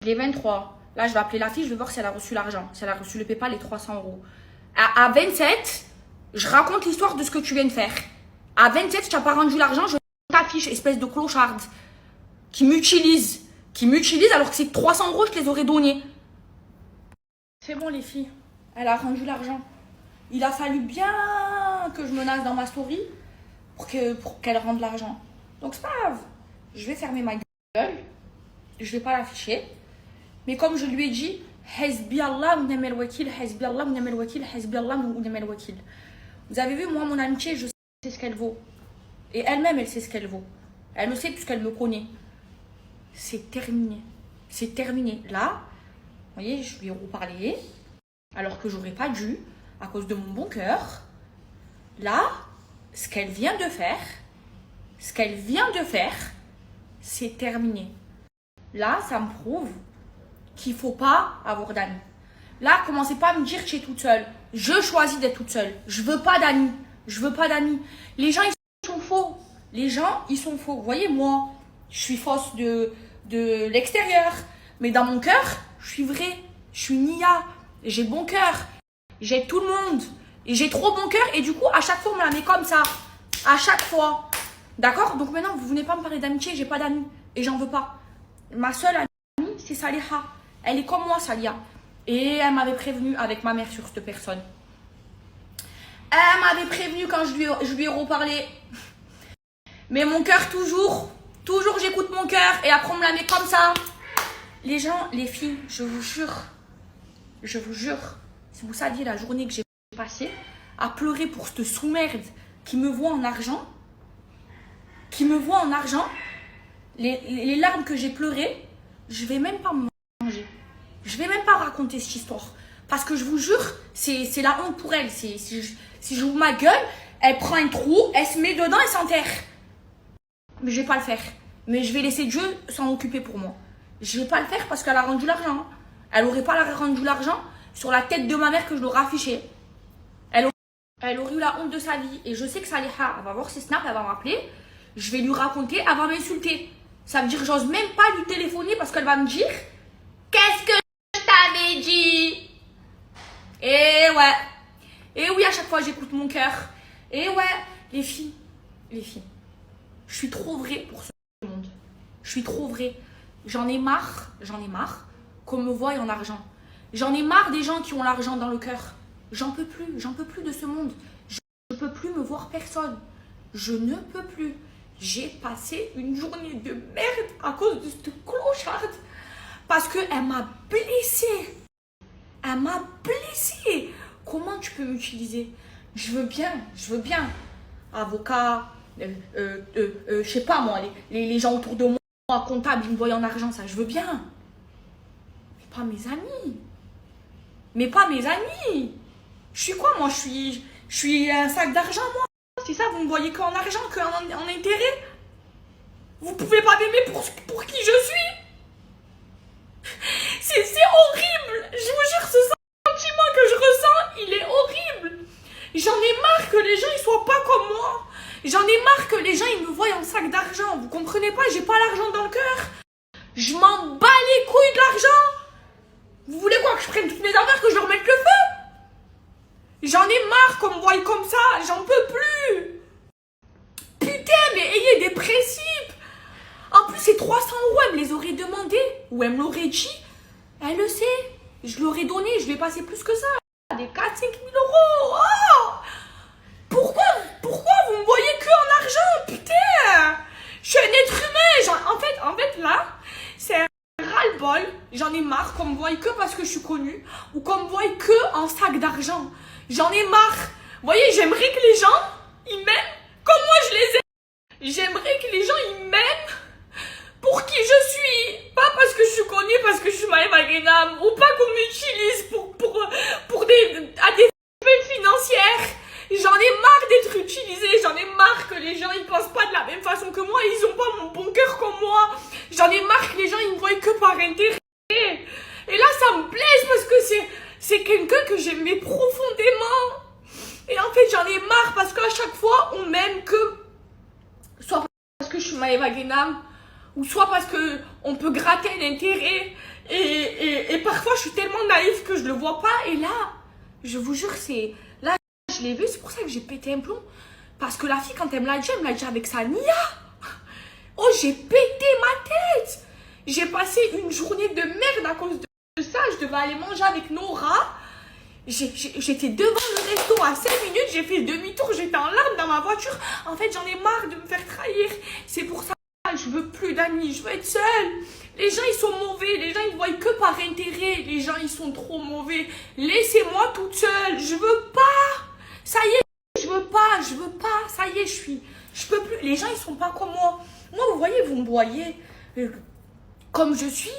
Les 23. Là, je vais appeler la fille, je vais voir si elle a reçu l'argent. Si elle a reçu le PayPal, les 300 euros. À 27, je raconte l'histoire de ce que tu viens de faire. À 27, tu n'as pas rendu l'argent, je t'affiche, espèce de clocharde. Qui m'utilise. Alors que c'est 300 euros, je te les aurais donnés. C'est bon, les filles. Elle a rendu l'argent. Il a fallu bien que je menace dans ma story pour qu'elle rende l'argent. Donc, c'est pas grave. Je vais fermer ma gueule. Je vais pas l'afficher. Mais comme je lui ai dit, Hasbi Allah wa ni'mal wakil, Hasbi Allah wa ni'mal wakil, Hasbi Allah wa ni'mal wakil. Vous avez vu, moi, mon amitié, je sais ce qu'elle vaut. Et elle-même, elle sait ce qu'elle vaut. Elle le sait puisqu'elle me connaît. C'est terminé. C'est terminé. Là, vous voyez, je lui ai reparlé. Alors que j'aurais pas dû, à cause de mon bon cœur. Là, ce qu'elle vient de faire, c'est terminé. Là, ça me prouve qu'il ne faut pas avoir d'amis. Là, commencez pas à me dire que tu es toute seule. Je choisis d'être toute seule. Je veux pas d'amis. Les gens, ils sont faux. Vous voyez, moi, je suis fausse de l'extérieur. Mais dans mon cœur, je suis vraie. Je suis Nia. J'ai bon cœur. J'aide tout le monde. Et j'ai trop bon cœur. Et du coup, à chaque fois, on me la met comme ça. À chaque fois. D'accord? Donc maintenant, vous venez pas me parler d'amitié. J'ai pas d'amis. Et j'en veux pas. Ma seule amie, c'est Saliha. Elle est comme moi, Salia. Et elle m'avait prévenu avec ma mère sur cette personne. Elle m'avait prévenu quand je lui ai reparlé. Mais mon cœur, toujours j'écoute mon cœur. Et après, on me la met comme ça. Les gens, les filles, je vous jure, si vous saviez la journée que j'ai passée à pleurer pour cette sous-merde qui me voit en argent, les larmes que j'ai pleurées, je vais même pas me manger. Je vais même pas raconter cette histoire. Parce que je vous jure, c'est la honte pour elle. Si j'ouvre ma gueule, elle prend un trou, elle se met dedans et s'enterre. Mais je vais pas le faire. Mais je vais laisser Dieu s'en occuper pour moi. Je vais pas le faire parce qu'elle a rendu l'argent. Elle aurait pas rendu l'argent sur la tête de ma mère que je l'aurais affiché. Elle aurait eu la honte de sa vie. Et je sais que Saliha, elle va voir ses snaps, elle va m'appeler. Je vais lui raconter, elle va m'insulter. Ça veut dire que j'ose même pas lui téléphoner parce qu'elle va me dire qu'est-ce que je t'avais dit? Et ouais. Et oui, à chaque fois, j'écoute mon cœur. Et ouais, les filles. Je suis trop vraie pour ce monde. Je suis trop vraie. J'en ai marre qu'on me voie en argent. J'en ai marre des gens qui ont l'argent dans le cœur. J'en peux plus de ce monde. Je ne peux plus me voir personne. Je ne peux plus. J'ai passé une journée de merde à cause de cette clocharde. Parce qu'elle m'a blessée. Comment tu peux m'utiliser? Je veux bien. Avocat, je sais pas moi, les gens autour de moi, comptables, ils me voient en argent, ça, je veux bien. Mais pas mes amis. Je suis quoi, moi? Je suis un sac d'argent, moi. C'est ça, vous me voyez qu'en argent, qu'en intérêt? Vous pouvez pas m'aimer pour qui je suis? C'est horrible. Je vous jure, ce sentiment que je ressens, il est horrible. J'en ai marre que les gens ils soient pas comme moi. J'en ai marre que les gens ils me voient en sac d'argent. Vous comprenez pas, j'ai pas l'argent dans le cœur. Je m'en bats les couilles de l'argent. Vous voulez quoi, que je prenne toutes mes affaires, que je leur mette le feu? J'en ai marre qu'on me voie comme ça. J'en peux plus. Putain, mais ayez des principes. En plus, ces 300 euros, elle me les aurait demandés. Ou elle me l'aurait dit. Elle le sait. Je l'aurais donné. Je vais passer plus que ça. Des 4-5 000 euros. Oh, pourquoi vous me voyez que en argent? Putain. Je suis un être humain. En fait, là, c'est un ras-le-bol. J'en ai marre qu'on me voie que parce que je suis connue. Ou qu'on me voie que en sac d'argent. J'en ai marre. Vous voyez, j'aimerais que les gens, ils m'aiment comme moi je les aime. J'aimerais que les gens, ils m'aiment pour qui je suis. Pas parce que je suis connue, parce que je suis Maëva Guénam. Ou pas qu'on m'utilise à des fins financières. J'en ai marre d'être utilisée. J'en ai marre que les gens, ils pensent pas de la même façon que moi. Ils ont pas mon bon cœur comme moi. J'en ai marre que les gens, ils me voient que par intérêt. Et là, ça me blesse parce que c'est quelqu'un que j'aimais profondément. Et en fait, j'en ai marre parce qu'à chaque fois, on m'aime que soit parce que je suis Maëva Guénam ou soit parce que on peut gratter un intérêt. Et parfois, je suis tellement naïve que je le vois pas. Et là, je vous jure, c'est... Là, je l'ai vu, c'est pour ça que j'ai pété un plomb. Parce que la fille, quand elle me l'a dit avec sa nia. Oh, j'ai pété ma tête. J'ai passé une journée de merde à cause de ça. Je devais aller manger avec Nora. J'étais devant le resto à 5 minutes. J'ai fait demi-tour. J'étais en larmes dans ma voiture. En fait, j'en ai marre de me faire trahir. C'est pour ça que je veux plus d'amis. Je veux être seule. Les gens, ils sont mauvais. Les gens, ils voient que par intérêt. Les gens, ils sont trop mauvais. Laissez-moi toute seule. Je veux pas. Ça y est, je veux pas. Ça y est, je peux plus. Les gens, ils sont pas comme moi. Moi, vous voyez, vous me voyez comme je suis.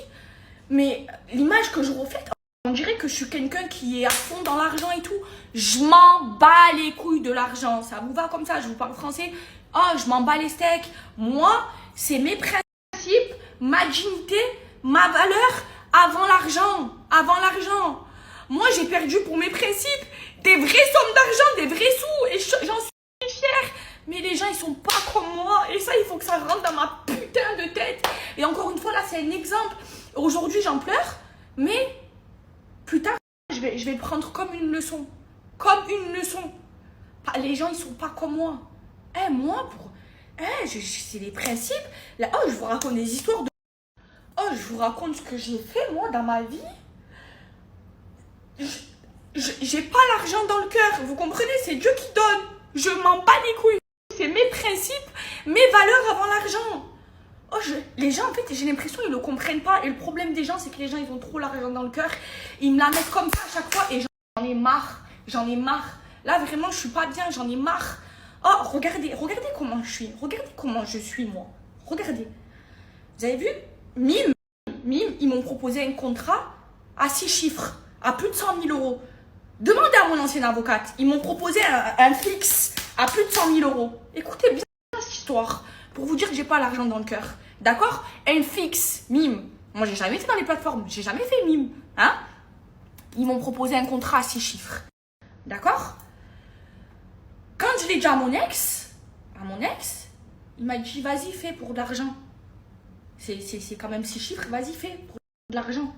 Mais l'image que je reflète, on dirait que je suis quelqu'un qui est à fond dans l'argent et tout. Je m'en bats les couilles de l'argent. Ça vous va comme ça? Je vous parle français. Oh, je m'en bats les steaks. Moi, c'est mes principes, ma dignité, ma valeur avant l'argent. Avant l'argent. Moi, j'ai perdu pour mes principes des vraies sommes d'argent, des vrais sous. Et j'en suis fière. Mais les gens, ils sont pas comme moi. Et ça, il faut que ça rentre dans ma putain de tête. Et encore une fois, là, c'est un exemple. Aujourd'hui, j'en pleure. Mais plus tard, je vais le prendre comme une leçon. Comme une leçon. Les gens, ils sont pas comme moi. Moi, c'est les principes. Là, je vous raconte des histoires de... je vous raconte ce que j'ai fait, moi, dans ma vie. J'ai pas l'argent dans le cœur. Vous comprenez? C'est Dieu qui donne. Je m'en bats les couilles. C'est mes principes, mes valeurs avant l'argent. Les gens, en fait, j'ai l'impression qu'ils ne le comprennent pas. Et le problème des gens, c'est que les gens, ils ont trop l'argent dans le cœur. Ils me la mettent comme ça à chaque fois. Et j'en ai marre. J'en ai marre. Là, vraiment, je suis pas bien. J'en ai marre. Regardez comment je suis. Regardez comment je suis, moi. Regardez. Vous avez vu? Mime, ils m'ont proposé un contrat à 6 chiffres, à plus de 100 000 euros. Demandez à mon ancienne avocate. Ils m'ont proposé un fixe à plus de 100 000 euros. Écoutez bien cette histoire. Pour vous dire que j'ai pas l'argent dans le cœur. D'accord? Un fixe, mime. Moi, j'ai jamais été dans les plateformes. J'ai jamais fait mime. Hein? Ils m'ont proposé un contrat à 6 chiffres. D'accord? Quand je l'ai dit à mon ex, il m'a dit, vas-y, fais pour de l'argent. C'est quand même 6 chiffres, vas-y, fais pour de l'argent.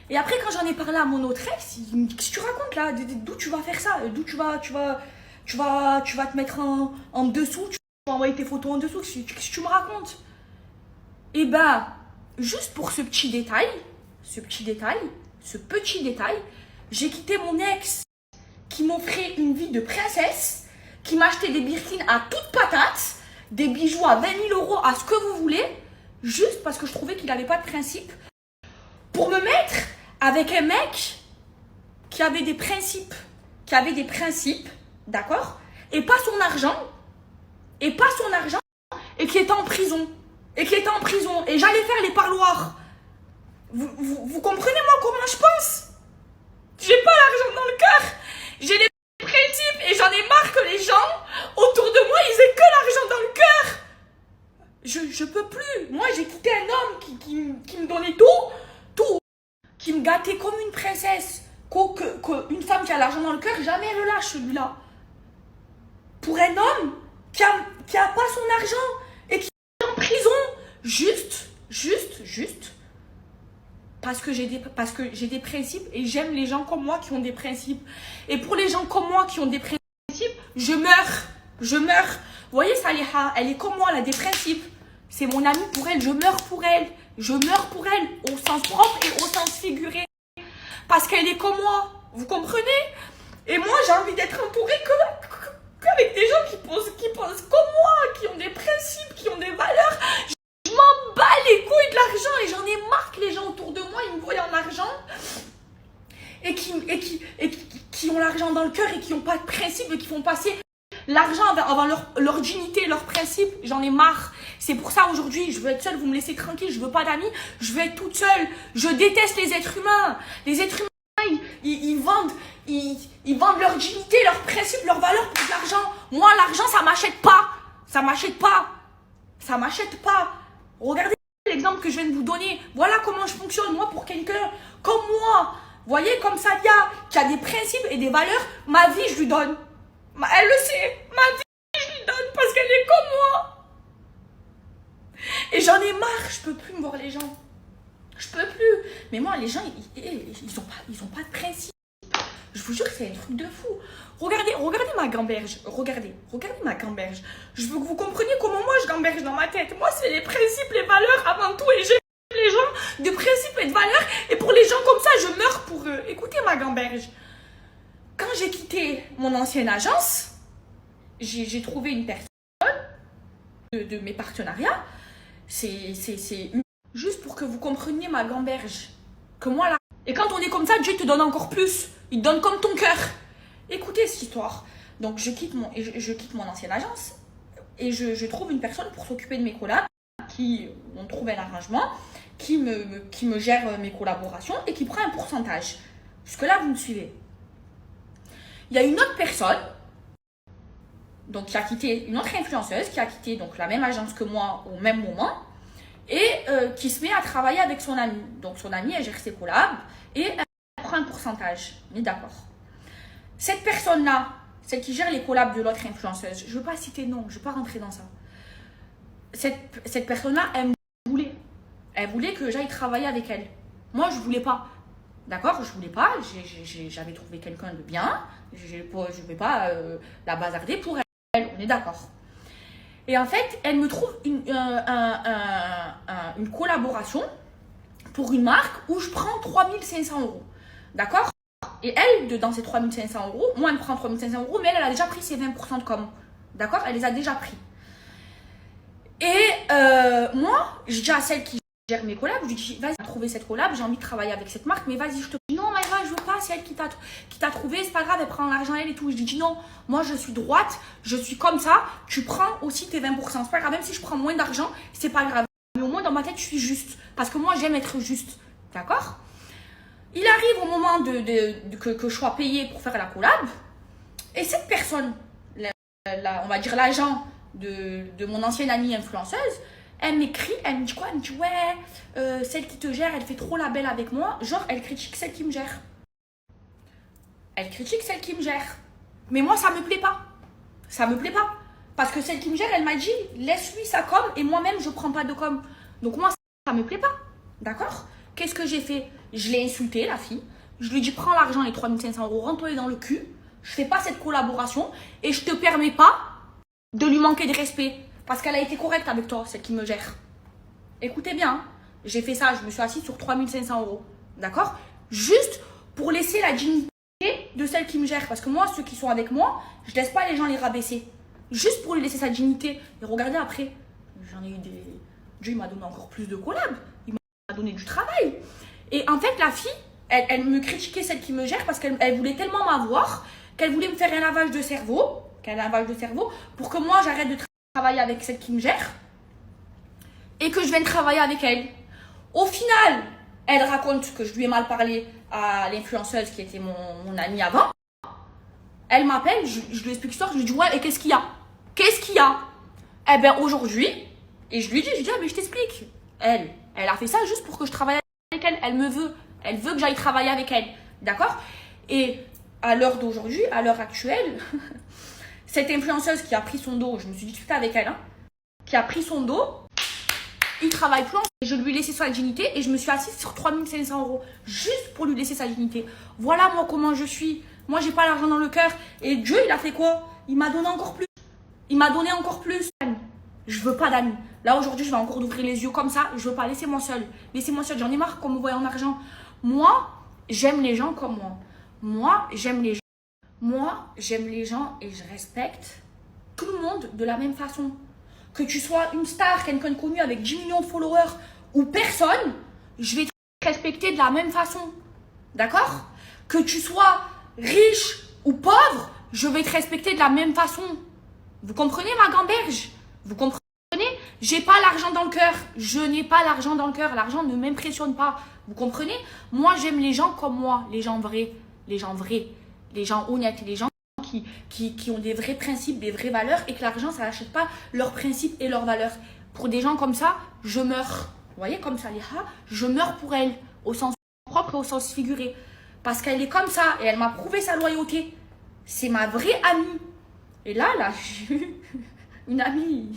Et après, quand j'en ai parlé à mon autre ex, il me dit, qu'est-ce que tu racontes là? D'où tu vas faire ça? D'où tu vas te mettre en dessous? Tu vas envoyer tes photos en dessous? Qu'est-ce que tu me racontes? Et ben, juste pour ce petit détail, j'ai quitté mon ex qui m'offrait une vie de princesse, qui m'achetait des birkins à toutes patates, des bijoux à 20 000 euros, à ce que vous voulez, juste parce que je trouvais qu'il n'avait pas de principe, pour me mettre avec un mec qui avait des principes, d'accord, et pas son argent, et qui était en prison, et j'allais faire les parloirs. Vous comprenez moi comment je pense? J'ai pas l'argent dans le cœur, j'ai les principes, et j'en ai marre que les gens autour de moi, ils aient que l'argent dans le cœur. Je peux plus. Moi, j'ai quitté un homme qui me donnait tout, qui me gâtait comme une princesse. Une femme qui a l'argent dans le cœur, jamais elle le lâche, celui-là. Pour un homme qui a pas son argent et qui est en prison, juste, parce que j'ai des principes et j'aime les gens comme moi qui ont des principes. Et pour les gens comme moi qui ont des principes, je meurs. Vous voyez Saliha, elle est comme moi, elle a des principes. C'est mon amie pour elle, je meurs pour elle, au sens propre et au sens figuré. Parce qu'elle est comme moi, vous comprenez? Et moi, j'ai envie d'être entourée qu'avec des gens qui pensent comme moi, qui ont des principes, qui ont des valeurs. Je m'en bats les couilles de l'argent et j'en ai marre que les gens autour de moi, ils me voient en argent et qui ont l'argent dans le cœur et qui n'ont pas de principe et qui font passer l'argent avant leur dignité, leurs principes. J'en ai marre. C'est pour ça aujourd'hui, je veux être seule, vous me laissez tranquille, je veux pas d'amis, je veux être toute seule. Je déteste les êtres humains. Les êtres humains, ils vendent leur dignité, leurs principes, leurs valeurs pour de l'argent. Moi, l'argent, ça m'achète pas. Regardez l'exemple que je viens de vous donner. Voilà comment je fonctionne, moi, pour quelqu'un comme moi. Vous voyez, comme Sadia, qui a des principes et des valeurs, ma vie, je lui donne. Elle le sait, ma vie, je lui donne parce qu'elle est comme moi. J'en ai marre, je peux plus me voir les gens. Je peux plus. Mais moi, les gens, ils ont pas de principe. Je vous jure que c'est un truc de fou. Regardez ma gamberge. Regardez ma gamberge. Je veux que vous compreniez comment moi je gamberge dans ma tête. Moi, c'est les principes, les valeurs avant tout. Et j'aime les gens de principes et de valeurs. Et pour les gens comme ça, je meurs pour eux. Écoutez ma gamberge. Quand j'ai quitté mon ancienne agence, j'ai trouvé une personne de mes partenariats. Juste pour que vous compreniez ma gamberge. Que moi là. Et quand on est comme ça, Dieu te donne encore plus. Il te donne comme ton cœur. Écoutez cette histoire. Donc je quitte mon ancienne agence. Et je trouve une personne pour s'occuper de mes collabs. On trouve un arrangement. Qui me gère mes collaborations. Et qui prend un pourcentage. Jusque là, vous me suivez. Il y a une autre personne. Donc qui a quitté, une autre influenceuse. Qui a quitté donc la même agence que moi au même moment. Et qui se met à travailler avec son amie. Donc son amie, elle gère ses collabs et elle prend un pourcentage. On est d'accord. Cette personne-là, celle qui gère les collabs de l'autre influenceuse, je ne veux pas citer non, je ne veux pas rentrer dans ça. Cette personne-là, elle voulait. Elle voulait que j'aille travailler avec elle. Moi, je ne voulais pas. D'accord, je ne voulais pas. J'avais trouvé quelqu'un de bien. Je ne vais pas la bazarder pour elle. On est d'accord. Et en fait, elle me trouve une collaboration pour une marque où je prends 3500 €. D'accord? Et elle, dans ces 3500 €, moi, elle me prend 3500 €, mais elle a déjà pris ses 20% de com. D'accord? Elle les a déjà pris. Et moi, je dis à celle qui gère mes collabs, je lui dis, vas-y, trouver cette collab, j'ai envie de travailler avec cette marque, mais vas-y, je te dis, non, Maëva, je veux pas, c'est elle qui t'a trouvé, c'est pas grave, elle prend l'argent, elle et tout. Je lui dis, non, moi, je suis droite, je suis comme ça, tu prends aussi tes 20%. C'est pas grave, même si je prends moins d'argent, c'est pas grave. Mais au moins, dans ma tête, je suis juste. Parce que moi, j'aime être juste. D'accord? Il arrive au moment que je sois payée pour faire la collab, et cette personne, on va dire l'agent de mon ancienne amie influenceuse, elle m'écrit, elle me dit quoi? Elle me dit, ouais, celle qui te gère, elle fait trop la belle avec moi. Genre, elle critique celle qui me gère. Elle critique celle qui me gère. Mais moi, ça me plaît pas. Ça me plaît pas. Parce que celle qui me gère, elle m'a dit, laisse-lui sa com et moi-même, je prends pas de com. Donc moi, ça me plaît pas. D'accord? Qu'est-ce que j'ai fait? Je l'ai insultée, la fille. Je lui ai dit, prends l'argent, les 3500 €, rentre-les dans le cul. Je fais pas cette collaboration et je te permets pas de lui manquer de respect. Parce qu'elle a été correcte avec toi, celle qui me gère. Écoutez bien, hein, j'ai fait ça, je me suis assise sur 3500 €. D'accord? Juste pour laisser la dignité de celle qui me gère. Parce que moi, ceux qui sont avec moi, je laisse pas les gens les rabaisser. Juste pour lui laisser sa dignité. Et regardez après, j'en ai eu des... Dieu m'a donné encore plus de collabs. Il m'a donné du travail. Et en fait, la fille, elle me critiquait celle qui me gère parce qu'elle voulait tellement m'avoir qu'elle voulait me faire un lavage de cerveau. Pour que moi, j'arrête de travailler avec celle qui me gère et que je vienne travailler avec elle. Au final, elle raconte que je lui ai mal parlé à l'influenceuse qui était mon amie avant. Elle m'appelle, je lui explique l'histoire, je lui dis ouais, et qu'est-ce qu'il y a? Qu'est-ce qu'il y a? Eh bien aujourd'hui, et je lui dis, ah mais je t'explique. Elle a fait ça juste pour que je travaille avec elle. Elle veut que j'aille travailler avec elle. D'accord? Et à l'heure d'aujourd'hui, à l'heure actuelle, cette influenceuse qui a pris son dos, je me suis discutée avec elle, hein, qui a pris son dos, il travaille plus. Et je lui ai laissé sa dignité et je me suis assise sur 3500 € juste pour lui laisser sa dignité. Voilà moi comment je suis. Moi j'ai pas l'argent dans le cœur. Et Dieu il a fait quoi? Il m'a donné encore plus. Il m'a donné encore plus. Je veux pas d'amis. Là aujourd'hui je vais encore ouvrir les yeux comme ça. Je veux pas. Laissez-moi seule. Laissez-moi seule. J'en ai marre qu'on me voie en argent. Moi j'aime les gens comme moi. Moi j'aime les gens et je respecte tout le monde de la même façon. Que tu sois une star, quelqu'un connu avec 10 millions de followers ou personne, je vais te respecter de la même façon. D'accord? Que tu sois riche ou pauvre, je vais te respecter de la même façon. Vous comprenez ma gamberge? Vous comprenez? J'ai pas l'argent dans le cœur. Je n'ai pas l'argent dans le cœur. L'argent ne m'impressionne pas. Vous comprenez? Moi, j'aime les gens comme moi. Les gens vrais. Les gens honnêtes. Les gens qui ont des vrais principes, des vraies valeurs et que l'argent, ça n'achète pas leurs principes et leurs valeurs. Pour des gens comme ça, je meurs. Vous voyez, comme ça, je meurs pour elle, au sens propre et au sens figuré. Parce qu'elle est comme ça et elle m'a prouvé sa loyauté. C'est ma vraie amie. Et là, j'ai eu une amie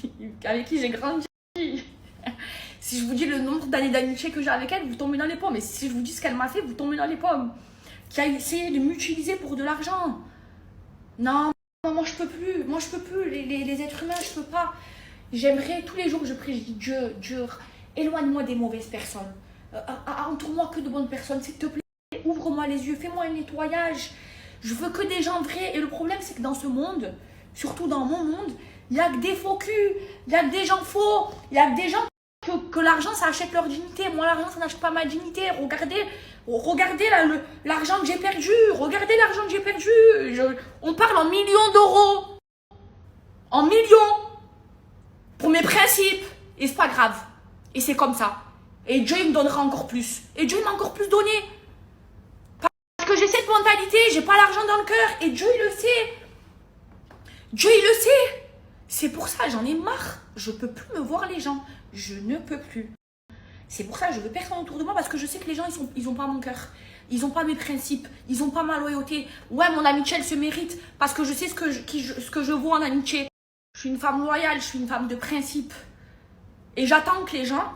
avec qui j'ai grandi. Si je vous dis le nombre d'années d'amitié que j'ai avec elle, vous tombez dans les pommes. Et si je vous dis ce qu'elle m'a fait, vous tombez dans les pommes. Qui a essayé de m'utiliser pour de l'argent. Non, moi je peux plus. Moi je peux plus. Les êtres humains, je peux pas. J'aimerais, tous les jours je prie, je dis Dieu, éloigne-moi des mauvaises personnes. Entoure-moi que de bonnes personnes, s'il te plaît. Ouvre-moi les yeux, fais-moi un nettoyage. Je veux que des gens vrais. Et le problème, c'est que dans ce monde, surtout dans mon monde, il n'y a que des faux culs, il y a que des gens faux, il y a que des gens que l'argent, ça achète leur dignité. Moi, l'argent, ça n'achète pas ma dignité. Regardez l'argent que j'ai perdu. Regardez l'argent que j'ai perdu. On parle en millions d'euros. En millions. Pour mes principes. Et c'est pas grave. Et c'est comme ça. Et Dieu, il me donnera encore plus. Et Dieu, il m'a encore plus donné. Parce que j'ai cette mentalité. J'ai pas l'argent dans le cœur. Et Dieu, il le sait. Dieu, il le sait. C'est pour ça, j'en ai marre. Je peux plus me voir les gens. Je ne peux plus. C'est pour ça que je veux personne autour de moi parce que je sais que les gens, ils ont pas mon cœur. Ils n'ont pas mes principes. Ils n'ont pas ma loyauté. Ouais, mon amitié, elle se mérite parce que je sais ce que je vaux en amitié. Je suis une femme loyale, je suis une femme de principe. Et j'attends que les gens,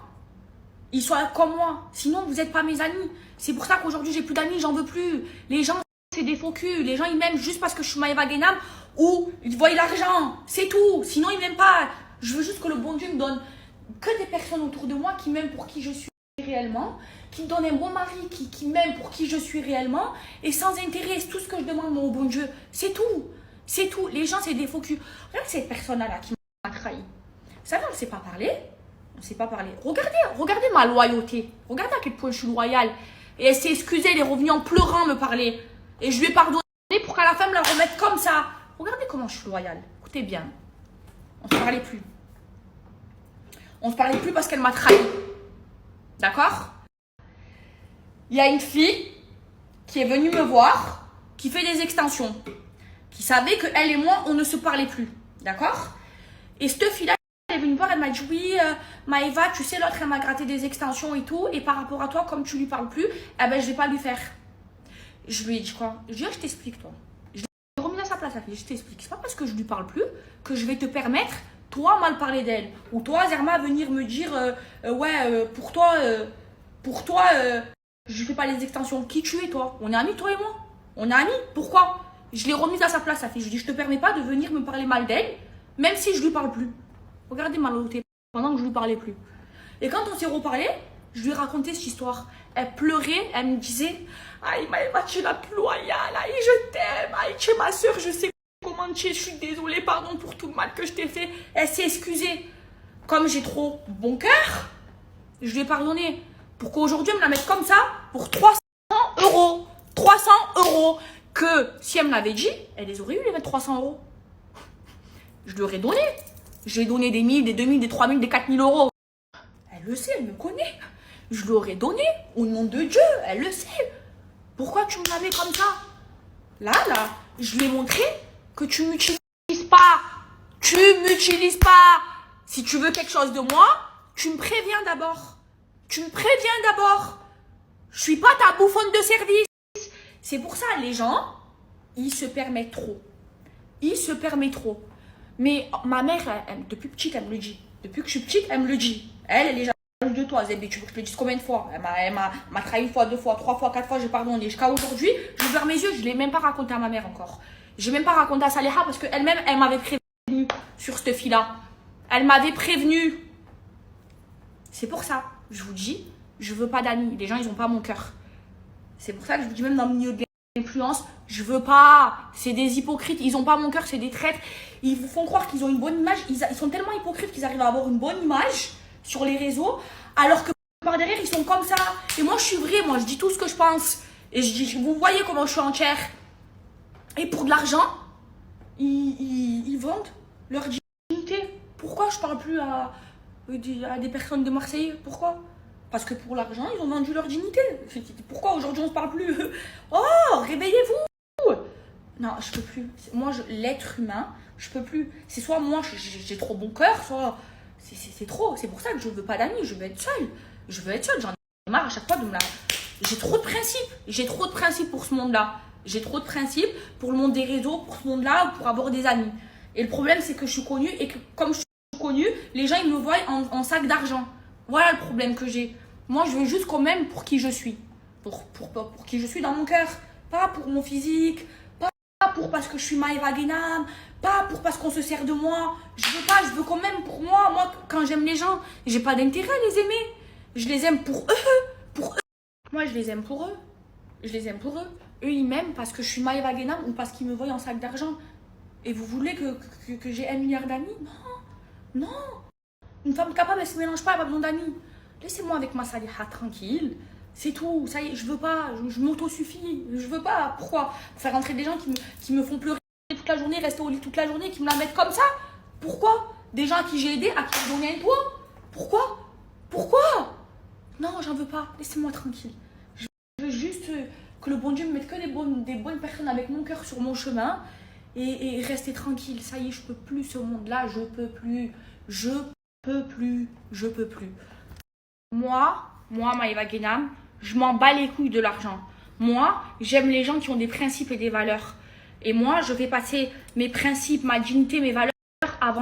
ils soient comme moi. Sinon, vous n'êtes pas mes amis. C'est pour ça qu'aujourd'hui, j'ai plus d'amis, j'en veux plus. Les gens, c'est des faux culs. Les gens, ils m'aiment juste parce que je suis Maëva Guénam ou ils voient l'argent. C'est tout. Sinon, ils m'aiment pas. Je veux juste que le bon Dieu me donne que des personnes autour de moi qui m'aiment pour qui je suis réellement, qui me donnent un bon mari, qui m'aime pour qui je suis réellement, et sans intérêt, c'est tout ce que je demande moi, au bon Dieu. C'est tout. C'est tout. Les gens, c'est des faux culs. Regarde cette personne-là qui m'a trahi. Vous savez, on ne s'est pas parlé. On ne s'est pas parlé. Regardez ma loyauté. Regardez à quel point je suis loyale. Et elle s'est excusée, elle est revenue en pleurant me parler. Et je lui ai pardonné pour qu'à la fin, me la remette comme ça. Regardez comment je suis loyale. Écoutez bien. On ne se parlait plus. On ne se parlait plus parce qu'elle m'a trahi. D'accord? Il y a une fille qui est venue me voir, qui fait des extensions, qui savait que elle et moi, on ne se parlait plus. D'accord? Et cette fille-là, elle est venue me voir, elle m'a dit oui, Maëva, tu sais, l'autre, elle m'a gratté des extensions et tout, et par rapport à toi, comme tu lui parles plus, eh ben, je vais pas lui faire. Je lui ai dit quoi? Je lui ai dit, je t'explique, toi. Je l'ai remis à sa place, la fille, je t'explique. C'est pas parce que je lui parle plus que je vais te permettre toi mal parler d'elle, ou toi Zerma venir me dire pour toi je fais pas les extensions. Qui tu es toi? On est amis toi et moi? On est amis? Pourquoi? Je l'ai remise à sa place sa fille. Je lui dis je te permets pas de venir me parler mal d'elle même si je lui parle plus. Regardez ma loyauté pendant que je lui parlais plus. Et quand on s'est reparlé, je lui ai raconté cette histoire. Elle pleurait, elle me disait aïe Maëva, tu es la plus loyale, aïe je t'aime, aïe tu es ma soeur, je sais comment tu es, je suis désolée, pardon pour tout le mal que je t'ai fait. Elle s'est excusée. Comme j'ai trop bon cœur, je lui ai pardonné. Pour qu'aujourd'hui, elle me la mette comme ça, pour 300 euros. 300 euros. Que si elle me l'avait dit, elle les aurait eu, les mettre 300 euros. Je lui aurais donné. Je lui ai donné des 1000, des 2000, des 3000, des 4000 euros. Elle le sait, elle me connaît. Je lui aurais donné, au nom de Dieu, elle le sait. Pourquoi tu me l'avais comme ça? Là, je lui ai montré que tu m'utilises pas. Tu m'utilises pas. Si tu veux quelque chose de moi, tu me préviens d'abord. Tu me préviens d'abord. Je suis pas ta bouffonne de service. C'est pour ça, les gens, ils se permettent trop. Ils se permettent trop. Mais ma mère, depuis petite, elle me le dit. Depuis que je suis petite, elle me le dit. Elle est jalouse de toi, Zébé. Tu veux que je te le dise combien de fois? Elle m'a trahi une fois, deux fois, trois fois, quatre fois, j'ai pardonné. Jusqu'à aujourd'hui, je ferme mes yeux, je ne l'ai même pas raconté à ma mère encore. Je n'ai même pas raconté à Saleha parce qu'elle-même, elle m'avait prévenue sur cette fille-là. Elle m'avait prévenue. C'est pour ça, je vous dis, je veux pas d'amis. Les gens, ils n'ont pas mon cœur. C'est pour ça que je vous dis, même dans le milieu de l'influence, je veux pas. C'est des hypocrites, ils n'ont pas mon cœur, c'est des traîtres. Ils vous font croire qu'ils ont une bonne image. Ils sont tellement hypocrites qu'ils arrivent à avoir une bonne image sur les réseaux, alors que par derrière, ils sont comme ça. Et moi, je suis vraie, moi, je dis tout ce que je pense. Et je dis, vous voyez comment je suis entière. Et pour de l'argent, ils vendent leur dignité. Pourquoi je parle plus à des personnes de Marseille? Pourquoi? Parce que pour l'argent, ils ont vendu leur dignité. Pourquoi aujourd'hui on se parle plus? Oh, réveillez-vous! Non, je peux plus. Moi, l'être humain, je peux plus. C'est soit moi, j'ai trop bon cœur, soit c'est trop. C'est pour ça que je veux pas d'amis. Je veux être seule. Je veux être seule. J'en ai marre à chaque fois de me la. J'ai trop de principes. J'ai trop de principes pour ce monde-là. J'ai trop de principes pour le monde des réseaux, pour ce monde-là, pour avoir des amis. Et le problème, c'est que je suis connue et que comme je suis connue, les gens, ils me voient en sac d'argent. Voilà le problème que j'ai. Moi, je veux juste qu'on m'aime pour qui je suis. Pour qui je suis dans mon cœur. Pas pour mon physique. Pas pour parce que je suis Maëva Guénam. Pas pour parce qu'on se sert de moi. Je veux pas, je veux qu'on m'aime pour moi. Moi, quand j'aime les gens, j'ai pas d'intérêt à les aimer. Je les aime pour eux. Pour eux. Moi, je les aime pour eux. Je les aime pour eux. Eux, ils m'aiment parce que je suis Maëva Guénam ou parce qu'ils me voient en sac d'argent. Et vous voulez que j'ai 1 milliard d'amis? Non. Non. Une femme capable, elle se mélange pas, elle n'a pas besoin d'amis. Laissez-moi avec ma saliha tranquille. C'est tout. Ça y est, je veux pas. Je m'auto-suffis. Je veux pas. Pourquoi faire rentrer des gens qui me font pleurer toute la journée, rester au lit toute la journée, qui me la mettent comme ça? Pourquoi? Des gens à qui j'ai aidé, à qui j'ai donné un toit? Pourquoi? Non, j'en veux pas. Laissez-moi tranquille. Je veux juste que le bon Dieu me mette que des bonnes personnes avec mon cœur sur mon chemin et rester tranquille. Ça y est, je peux plus ce monde-là. Je peux plus. Je peux plus. Moi, Maëva Guénam, je m'en bats les couilles de l'argent. Moi, j'aime les gens qui ont des principes et des valeurs. Et moi, je vais passer mes principes, ma dignité, mes valeurs avant